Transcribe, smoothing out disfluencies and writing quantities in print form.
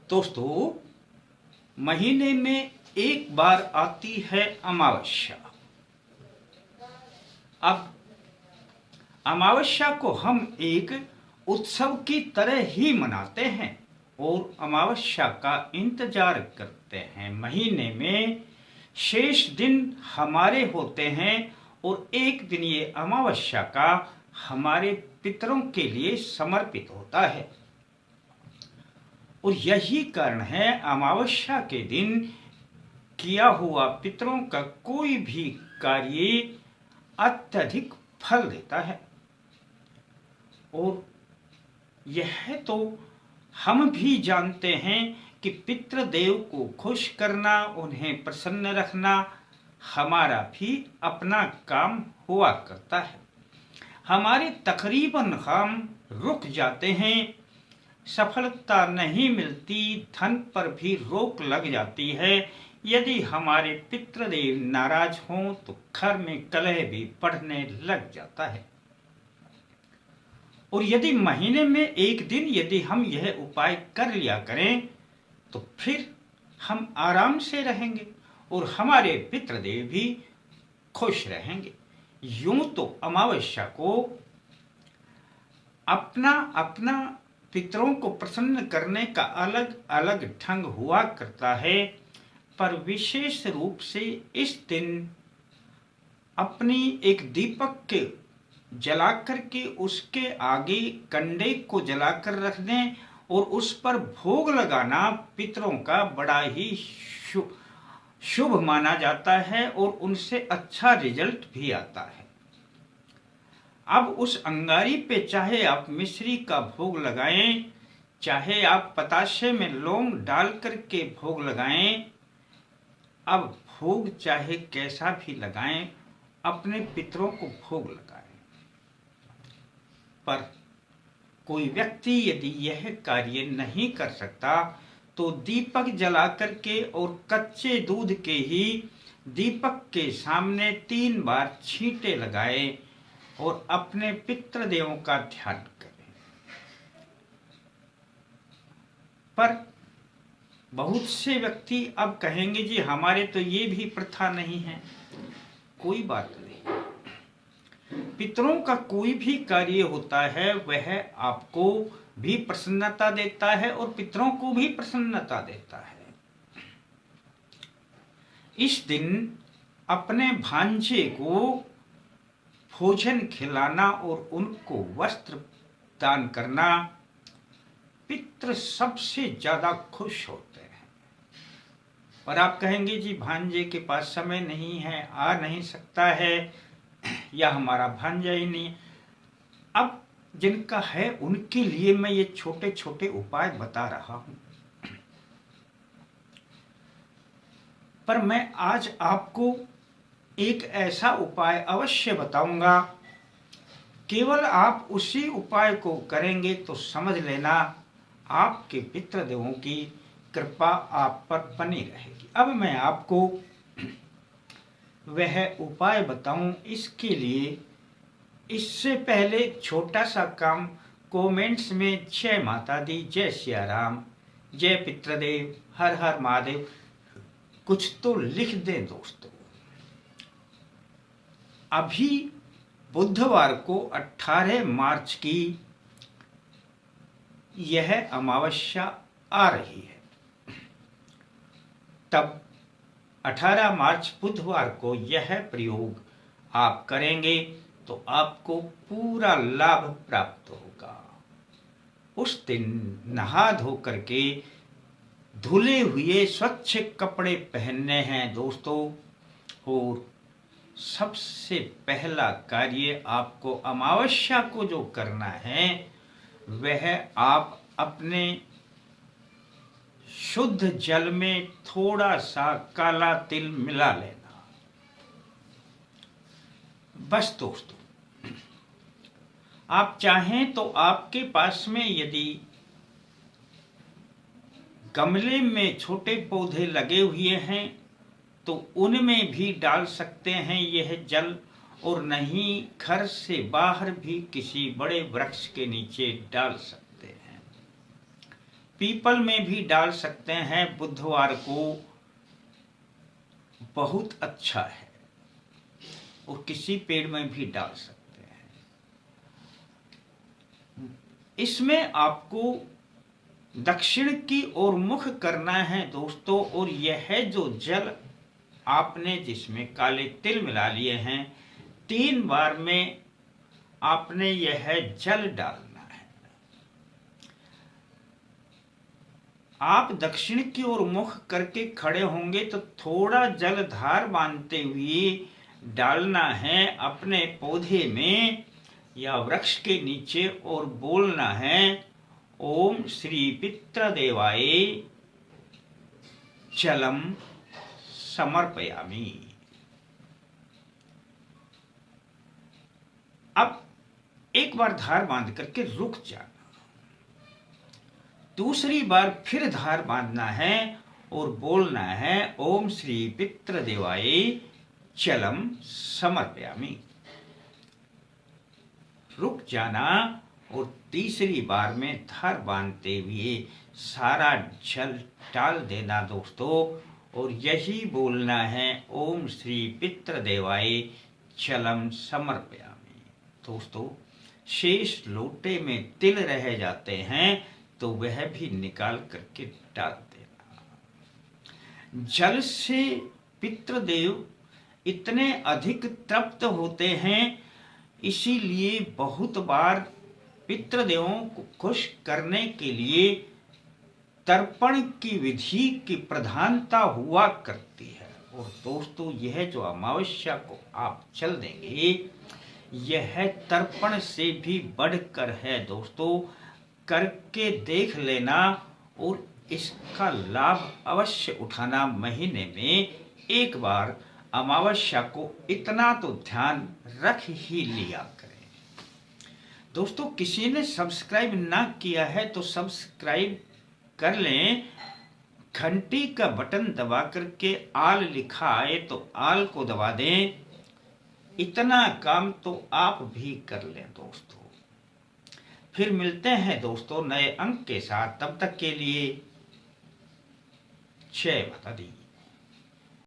दोस्तों, महीने में एक बार आती है अमावस्या। अब अमावस्या को हम एक उत्सव की तरह ही मनाते हैं और अमावस्या का इंतजार करते हैं। महीने में शेष दिन हमारे होते हैं और एक दिन ये अमावस्या का हमारे पितरों के लिए समर्पित होता है। और यही कारण है अमावस्या के दिन किया हुआ पितरों का कोई भी कार्य अत्यधिक फल देता है। और यह तो हम भी जानते हैं कि पितृदेव को खुश करना, उन्हें प्रसन्न रखना हमारा भी अपना काम हुआ करता है। हमारे तकरीबन काम रुक जाते हैं, सफलता नहीं मिलती, धन पर भी रोक लग जाती है। यदि हमारे पितृदेव नाराज हों तो घर में कलह भी बढ़ने लग जाता है। और यदि महीने में एक दिन यदि हम यह उपाय कर लिया करें तो फिर हम आराम से रहेंगे और हमारे पितृदेव भी खुश रहेंगे। यूं तो अमावस्या को अपना अपना पितरों को प्रसन्न करने का अलग अलग ढंग हुआ करता है, पर विशेष रूप से इस दिन अपनी एक दीपक के जलाकर के उसके आगे कंडे को जलाकर रख दें और उस पर भोग लगाना पितरों का बड़ा ही शुभ माना जाता है और उनसे अच्छा रिजल्ट भी आता है। अब उस अंगारी पे चाहे आप मिश्री का भोग लगाएं, चाहे आप पताशे में लौंग डाल करके भोग लगाएं, अब भोग चाहे कैसा भी लगाएं, अपने पितरों को भोग लगाएं। पर कोई व्यक्ति यदि यह कार्य नहीं कर सकता तो दीपक जला करके और कच्चे दूध के ही दीपक के सामने 3 बार छींटे लगाए और अपने पितृदेवों का ध्यान करें। पर बहुत से व्यक्ति अब कहेंगे जी हमारे तो ये भी प्रथा नहीं है। कोई बात नहीं, पितरों का कोई भी कार्य होता है वह आपको भी प्रसन्नता देता है और पितरों को भी प्रसन्नता देता है। इस दिन अपने भांजे को भोजन खिलाना और उनको वस्त्र दान करना, पितृ सबसे ज्यादा खुश होते हैं। और आप कहेंगे जी भांजे के पास समय नहीं है, आ नहीं सकता है, या हमारा भांजा ही नहीं। अब जिनका है उनके लिए मैं ये छोटे छोटे उपाय बता रहा हूं। पर मैं आज आपको एक ऐसा उपाय अवश्य बताऊंगा, केवल आप उसी उपाय को करेंगे तो समझ लेना आपके पितृदेवों की कृपा आप पर बनी रहेगी। अब मैं आपको वह उपाय बताऊं, इसके लिए इससे पहले छोटा सा काम, कमेंट्स में जय माता दी, जय सिया राम, जय पितृदेव, हर हर महादेव कुछ तो लिख दें दोस्तों। अभी बुधवार को 18 मार्च की यह अमावस्या आ रही है। तब 18 मार्च बुधवार को यह प्रयोग आप करेंगे तो आपको पूरा लाभ प्राप्त होगा। उस दिन नहा धो करके धुले हुए स्वच्छ कपड़े पहनने हैं दोस्तों। और सबसे पहला कार्य आपको अमावस्या को जो करना है वह आप अपने शुद्ध जल में थोड़ा सा काला तिल मिला लेना। बस दोस्तों, आप चाहें तो आपके पास में यदि गमले में छोटे पौधे लगे हुए हैं तो उनमें भी डाल सकते हैं यह जल, और नहीं घर से बाहर भी किसी बड़े वृक्ष के नीचे डाल सकते हैं। पीपल में भी डाल सकते हैं, बुधवार को बहुत अच्छा है, और किसी पेड़ में भी डाल सकते हैं। इसमें आपको दक्षिण की ओर मुख करना है दोस्तों, और यह जो जल आपने जिसमें काले तिल मिला लिए हैं, 3 बार में आपने यह जल डालना है। आप दक्षिण की ओर मुख करके खड़े होंगे तो थोड़ा जल धार बांधते हुए डालना है अपने पौधे में या वृक्ष के नीचे, और बोलना है ओम श्री पितृदेवाय जलम समर्पयामि। अब एक बार धार बांध करके रुक जाना, दूसरी बार फिर धार बांधना है और बोलना है ओम श्री पितृदेवाय जलम समर्पयामि। रुक जाना और तीसरी बार में धार बांधते हुए सारा जल डाल देना दोस्तों, और यही बोलना है ओम श्री पितृदेवाय जलम समर्पयामि। दोस्तों, शेष लोटे में तिल रह जाते हैं तो वह भी निकाल करके डाल देना। जल से पितृदेव इतने अधिक तृप्त होते हैं, इसीलिए बहुत बार पितृदेवों को खुश करने के लिए तर्पण की विधि की प्रधानता हुआ करती है। और दोस्तों, यह जो अमावस्या को आप चल देंगे, यह तर्पण से भी बढ़कर है दोस्तों। करके देख लेना और इसका लाभ अवश्य उठाना। महीने में एक बार अमावस्या को इतना तो ध्यान रख ही लिया करें। दोस्तों, किसी ने सब्सक्राइब ना किया है तो सब्सक्राइब कर लें, घंटी का बटन दबा करके आल लिखा आए तो आल को दबा दें। इतना काम तो आप भी कर लें दोस्तों। फिर मिलते हैं दोस्तों नए अंक के साथ, तब तक के लिए जय माता दी।